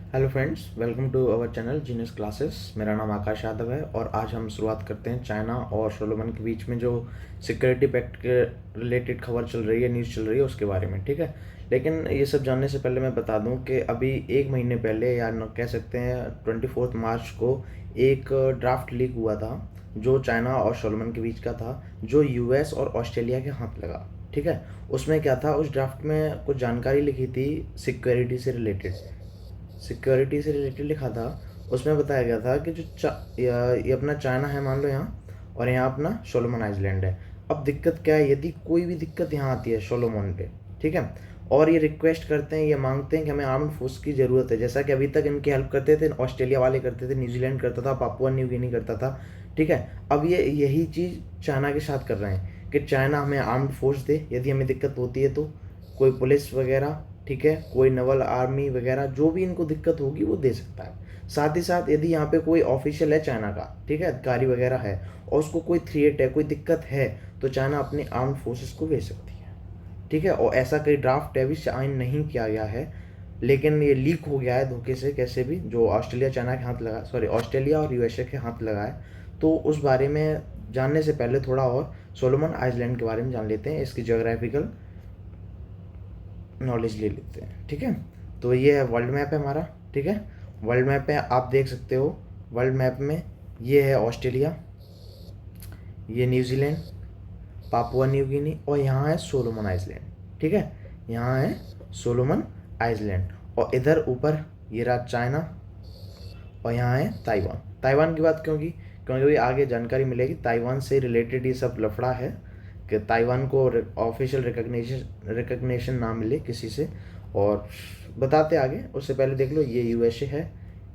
Hello friends, welcome to our channel genius classes. मेरा नाम आकाश यादव है और आज हम शुरुआत करते हैं चाइना और सोलोमन के बीच में जो सिक्योरिटी पैक्ट के रिलेटेड खबर चल रही है, न्यूज़ चल रही है उसके बारे में। ठीक है, लेकिन ये सब जानने से पहले मैं बता दूं कि अभी एक महीने पहले या कह सकते हैं 24 मार्च को एक ड्राफ्ट लीक हुआ था जो चाइना और सोलोमन के बीच का था, जो यूएस और ऑस्ट्रेलिया के हाथ लगा। ठीक है, उसमें क्या था, उस ड्राफ्ट में कुछ जानकारी लिखी थी सिक्योरिटी से रिलेटेड लिखा था। उसमें बताया गया था कि ये अपना चाइना है मान लो यहाँ, और यहाँ अपना सोलोमन आइलैंड है। अब दिक्कत क्या है, यदि कोई भी दिक्कत यहाँ आती है सोलोमन पे, ठीक है, और ये रिक्वेस्ट करते हैं, ये मांगते हैं कि हमें आर्म्ड फोर्स की ज़रूरत है, जैसा कि अभी तक इनकी हेल्प करते थे ऑस्ट्रेलिया वाले, करते थे न्यूजीलैंड करता था, पापुआ न्यू गिनी करता था। ठीक है, अब ये यही चीज़ चाइना के साथ कर रहे हैं कि चाइना हमें आर्म्ड फोर्स दे यदि हमें दिक्कत होती है तो, कोई पुलिस वगैरह, ठीक है, कोई नवल आर्मी वगैरह, जो भी इनको दिक्कत होगी वो दे सकता है। साथ ही साथ यदि यहाँ पे कोई ऑफिशियल है चाइना का, ठीक है, अधिकारी वगैरह है, और उसको कोई थ्रेट है, कोई दिक्कत है, तो चाइना अपनी आर्म्ड फोर्सेस को भेज सकती है। ठीक है, और ऐसा कोई ड्राफ्ट अभी साइन नहीं किया गया है, लेकिन ये लीक हो गया है धोखे से कैसे भी, जो ऑस्ट्रेलिया चाइना के हाथ लगा, सॉरी ऑस्ट्रेलिया और यूएसए के हाथ लगा है। तो उस बारे में जानने से पहले थोड़ा और सोलोमन आइलैंड के बारे में जान लेते हैं, इसकी जोग्राफिकल नॉलेज ले लेते हैं। ठीक है, तो ये है वर्ल्ड मैप है हमारा। ठीक है, वर्ल्ड मैप है, आप देख सकते हो वर्ल्ड मैप में ये है ऑस्ट्रेलिया, ये न्यूजीलैंड, पापुआ न्यू गिनी, और यहाँ है सोलोमन आइलैंड। ठीक है, यहाँ है सोलोमन आइलैंड, और इधर ऊपर ये रहा चाइना, और यहाँ है ताइवान। ताइवान की बात क्यों की, क्योंकि अभी आगे जानकारी मिलेगी ताइवान से रिलेटेड ये सब लफड़ा है कि ताइवान को ऑफिशियल रिकग्निशन ना मिले किसी से, और बताते आगे। उससे पहले देख लो, ये यूएसए है,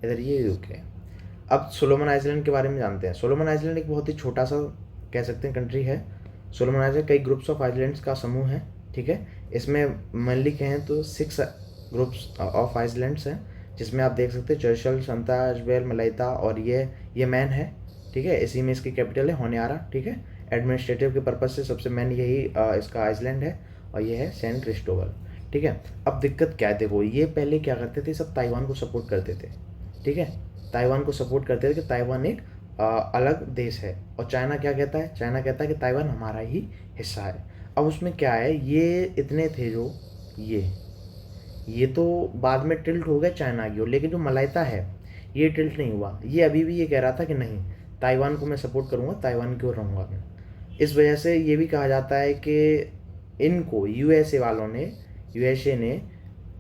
इधर ये यूके है। अब सोलोमन आइलैंड के बारे में जानते हैं। सोलोमन आइलैंड एक बहुत ही छोटा सा कह सकते हैं कंट्री है। सोलोमन आइलैंड कई ग्रुप्स ऑफ आइलैंड्स का समूह है। ठीक है, इसमें मेनली कहें तो 6 ग्रुप्स ऑफ आइलैंड्स हैं, जिसमें आप देख सकते हैं चर्चल, संता, अजबेल, मलाइता, और ये मैन है। ठीक है, इसी में इसकी कैपिटल है होनियारा। ठीक है, एडमिनिस्ट्रेटिव के पर्पज से सबसे मेन यही इसका आइसलैंड है, और ये है सेंट क्रिस्टोबल। ठीक है, अब दिक्कत क्या है, देखो ये पहले क्या करते थे, सब ताइवान को सपोर्ट करते थे। ठीक है, ताइवान को सपोर्ट करते थे कि ताइवान एक अलग देश है, और चाइना क्या कहता है, चाइना कहता है कि ताइवान हमारा ही हिस्सा है। अब उसमें क्या है, ये इतने थे जो ये तो बाद में टिल्ट हो गया चाइना की ओर, लेकिन जो मलाइता है ये टिल्ट नहीं हुआ। ये अभी भी ये कह रहा था कि नहीं, ताइवान को मैं सपोर्ट करूँगा, ताइवान की ओर रहूँगा मैं। इस वजह से ये भी कहा जाता है कि इनको यूएसए ने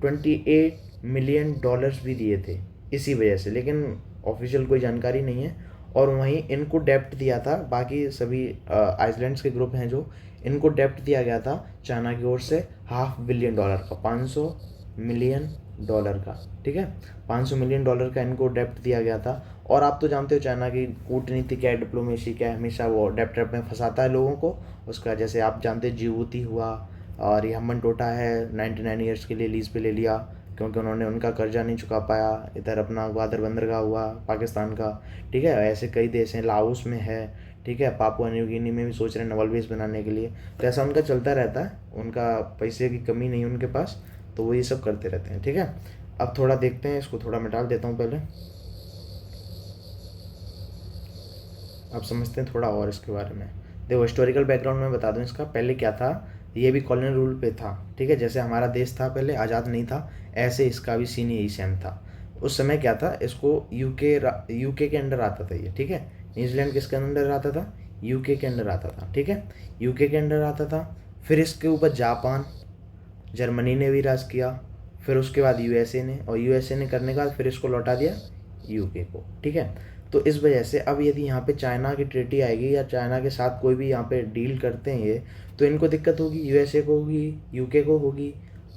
28 मिलियन डॉलर्स भी दिए थे इसी वजह से, लेकिन ऑफिशियल कोई जानकारी नहीं है। और वहीं इनको डेप्ट दिया था, बाकी सभी आइसलैंड्स के ग्रुप हैं जो, इनको डेप्ट दिया गया था चाइना की ओर से $500 मिलियन का, $500 मिलियन का। ठीक है, $500 मिलियन का इनको डेप्ट दिया गया था। और आप तो जानते हो चाइना की कूटनीति क्या है, डिप्लोमेसी क्या है, हमेशा वो डेप्ट में फंसाता है लोगों को। उसका जैसे आप जानते हैं जिबूती हुआ, और ये हम्बन टोटा है, 99 ईयर्स के लिए लीज पे ले लिया क्योंकि उन्होंने उनका कर्जा नहीं चुका पाया। इधर अपना ग्वादर बंदरगाह हुआ पाकिस्तान का। ठीक है, ऐसे कई देश हैं, लाओस में है। ठीक है, पापुआ न्यू गिनी में भी सोच रहे हैं नवल बेस बनाने के लिए। तो ऐसा उनका चलता रहता है, उनका पैसे की कमी नहीं उनके पास, तो वो ये सब करते रहते हैं। ठीक है, अब थोड़ा देखते हैं, इसको थोड़ा मिटा देता हूँ पहले, आप समझते हैं थोड़ा और इसके बारे में। देखो हिस्टोरिकल बैकग्राउंड में बता दूं इसका, पहले क्या था, ये भी कॉलोनियल रूल पे था। ठीक है, जैसे हमारा देश था पहले आज़ाद नहीं था, ऐसे इसका भी सीन यही सेम था। उस समय क्या था, इसको यूके के अंडर आता था ये। ठीक है, न्यूजीलैंड किसके अंडर आता था, यूके के अंडर आता था। ठीक है, यूके के अंडर आता था। फिर इसके ऊपर जापान, जर्मनी ने भी राज किया, फिर उसके बाद यूएसए ने, और यूएसए ने करने के बाद फिर इसको लौटा दिया यूके को। ठीक है, तो इस वजह से अब यदि यहाँ पे चाइना की ट्रीटी आएगी, या चाइना के साथ कोई भी यहाँ पे डील करते हैं ये, तो इनको दिक्कत होगी, यूएसए को होगी, यूके को होगी,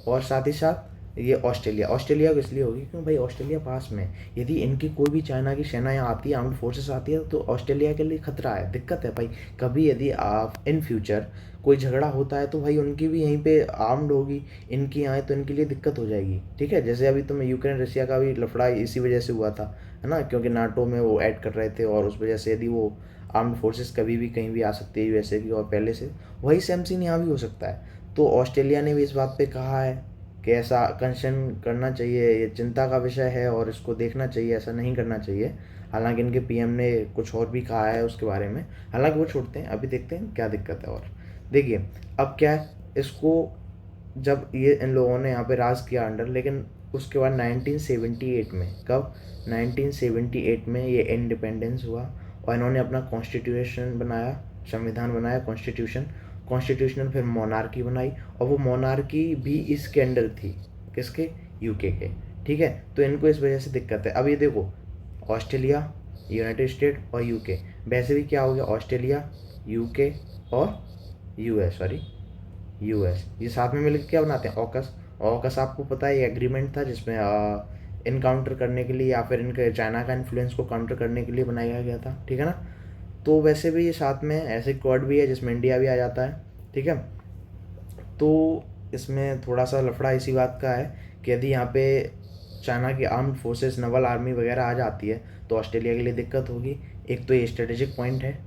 और साथ ही साथ ये ऑस्ट्रेलिया को इसलिए होगी क्यों भाई, ऑस्ट्रेलिया पास में। यदि इनकी कोई भी चाइना की सेना यहाँ आती है, आर्म्ड फोर्सेस आती है, तो ऑस्ट्रेलिया के लिए खतरा है, दिक्कत है भाई। कभी यदि आप इन फ्यूचर कोई झगड़ा होता है तो भाई उनकी भी यहीं पे आर्म्ड होगी, इनकी आए तो इनके लिए दिक्कत हो जाएगी। ठीक है, जैसे अभी तुम्हें यूक्रेन रशिया का भी लफड़ा इसी वजह से हुआ था, है ना, क्योंकि नाटो में वो ऐड कर रहे थे, और उस वजह से यदि वो आर्म्ड फोर्सेस कभी भी कहीं भी आ सकती है यूएसए की, और पहले से वही सेम सीन यहाँ भी हो सकता है। तो ऑस्ट्रेलिया ने भी इस बात पे कहा है कि ऐसा कंसर्न करना चाहिए, ये चिंता का विषय है और इसको देखना चाहिए, ऐसा नहीं करना चाहिए। हालांकि इनके पीएम ने कुछ और भी कहा है उसके बारे में, हालांकि वो छोड़ते हैं, अभी देखते हैं क्या दिक्कत है। और देखिए अब क्या है, इसको जब ये इन लोगों ने यहाँ पे राज किया अंडर, लेकिन उसके बाद 1978 में, कब, 1978 में ये इंडिपेंडेंस हुआ और इन्होंने अपना कॉन्स्टिट्यूशन बनाया, संविधान बनाया, कॉन्स्टिट्यूशनल फिर मोनार्की बनाई, और वो मोनार्की भी इसके अंडर थी, किसके, यूके के। ठीक है, तो इनको इस वजह से दिक्कत है। अब ये देखो, ऑस्ट्रेलिया, यूनाइटेड स्टेट और यूके, वैसे भी क्या हो गया, ऑस्ट्रेलिया, यूके और यूएस, सॉरी यूएस, ये साथ में मिलकर क्या बनाते हैं, ऑकस। ऑकस आपको पता है ये एग्रीमेंट था जिसमें इनकाउंटर करने के लिए या फिर इनके चाइना का इन्फ्लुएंस को काउंटर करने के लिए बनाया गया था, ठीक है ना। तो वैसे भी ये साथ में ऐसे क्वाड भी है जिसमें इंडिया भी आ जाता है, ठीक है। तो इसमें थोड़ा सा लफड़ा इसी बात का है कि यदि यहाँ पे चाइना की आर्म्ड फोर्सेस, नवल आर्मी वगैरह आ जाती है तो ऑस्ट्रेलिया के लिए दिक्कत होगी। एक तो ये स्ट्रेटेजिक पॉइंट है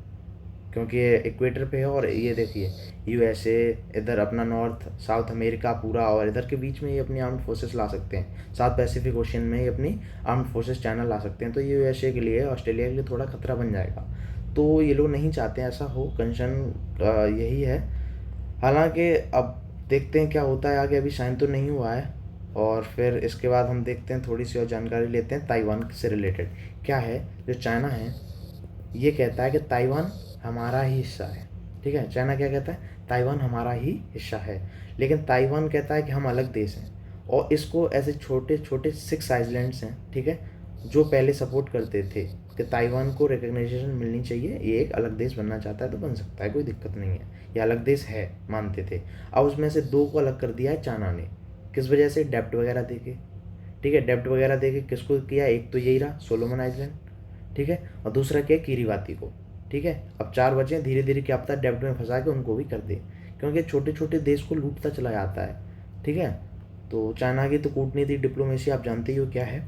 क्योंकि ये इक्वेटर पे है, और ये देखिए यूएसए, इधर अपना नॉर्थ साउथ अमेरिका पूरा, और इधर के बीच में ये अपनी आर्म्ड फोर्सेस ला सकते हैं, साउथ पैसिफिक ओशन में ये अपनी आर्म्ड फोर्सेस चाइना ला सकते हैं। तो ये यूएसए के लिए, ऑस्ट्रेलिया के लिए थोड़ा खतरा बन जाएगा। तो ये लोग नहीं चाहते ऐसा हो, कंसर्न यही है। हालांकि अब देखते हैं क्या होता है आगे, अभी साइन तो नहीं हुआ है। और फिर इसके बाद हम देखते हैं, थोड़ी सी और जानकारी लेते हैं ताइवान से रिलेटेड। क्या है, जो चाइना है ये कहता है कि ताइवान हमारा ही हिस्सा है, ठीक है। चाइना क्या कहता है, ताइवान हमारा ही हिस्सा है, लेकिन ताइवान कहता है कि हम अलग देश हैं। और इसको ऐसे छोटे छोटे 6 आइलैंड्स हैं, ठीक है, जो पहले सपोर्ट करते थे कि ताइवान को रिकग्नाइजेशन मिलनी चाहिए, ये एक अलग देश बनना चाहता है तो बन सकता है, कोई दिक्कत नहीं है, ये अलग देश है मानते थे। अब उसमें से 2 को अलग कर दिया है चाइना ने, किस वजह से, डेप्ट वगैरह दे के, ठीक है। डेप्ट वगैरह दे के किसको किया, एक तो यही रहा सोलोमन आइलैंड, ठीक है, और दूसरा क्या है, किरीबाती को, ठीक है। अब 4 बचे, धीरे धीरे क्या पता डेब्ट में फंसा के उनको भी कर दे, क्योंकि छोटे छोटे देश को लूटता चला जाता है, ठीक है। तो चाइना की तो कूटनीति, डिप्लोमेसी आप जानते ही हो क्या है।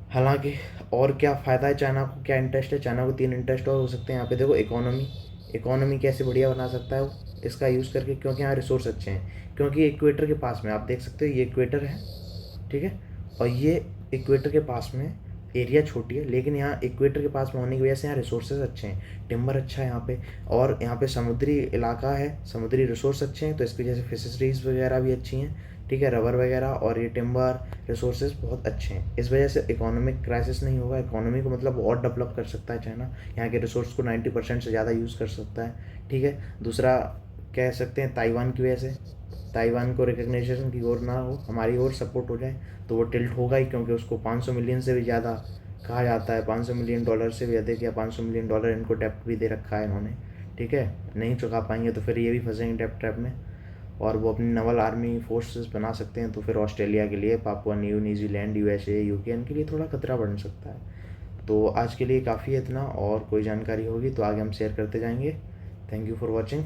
हालांकि और क्या फ़ायदा है चाइना को, क्या इंटरेस्ट है, चाइना को 3 इंटरेस्ट और हो सकते हैं यहाँ पे। देखो इकोनॉमी, इकोनॉमी कैसे बढ़िया बना सकता है वो इसका यूज़ करके, क्योंकि यहाँ रिसोर्स अच्छे हैं, क्योंकि इक्वेटर के पास में आप देख सकते हो, ये इक्वेटर है, ठीक है, और ये इक्वेटर के पास में एरिया छोटी है, लेकिन यहाँ इक्वेटर के पास में होने की वजह से यहाँ रिसोर्सेज अच्छे हैं, टिम्बर अच्छा है यहाँ पे, और यहाँ पे समुद्री इलाका है, समुद्री रिसोर्स अच्छे हैं, तो इसकी वजह से फिशरीज वगैरह भी अच्छी हैं, ठीक है, रबर वगैरह, और ये टिम्बर रिसोर्सेज बहुत अच्छे हैं। इस वजह से इकोनॉमिक क्राइसिस नहीं होगा, इकोनॉमी को मतलब और डेवलप कर सकता है चाइना, यहाँ के रिसोर्स को 90% से ज़्यादा यूज़ कर सकता है, ठीक है। दूसरा कह सकते हैं ताइवान की वजह से, ताइवान को रिकग्नाइजेशन की ओर ना हो, हमारी ओर सपोर्ट हो जाए तो वो टिल्ट होगा ही, क्योंकि उसको 500 मिलियन से भी ज़्यादा कहा जाता है, 500 मिलियन डॉलर से भी अधिक, या 500 मिलियन डॉलर इनको डेप्ट भी दे रखा है इन्होंने, ठीक है। नहीं चुका पाएंगे तो फिर ये भी फंसेंगे डेप्ट ट्रैप में, और वो अपनी नवल आर्मी फोर्सेस बना सकते हैं, तो फिर ऑस्ट्रेलिया के लिए, पापुआ न्यूजीलैंड, यूएसए, यूके, इनके लिए थोड़ा खतरा बढ़ सकता है। तो आज के लिए काफ़ी है इतना, और कोई जानकारी होगी तो आगे हम शेयर करते जाएंगे। Thank you for watching.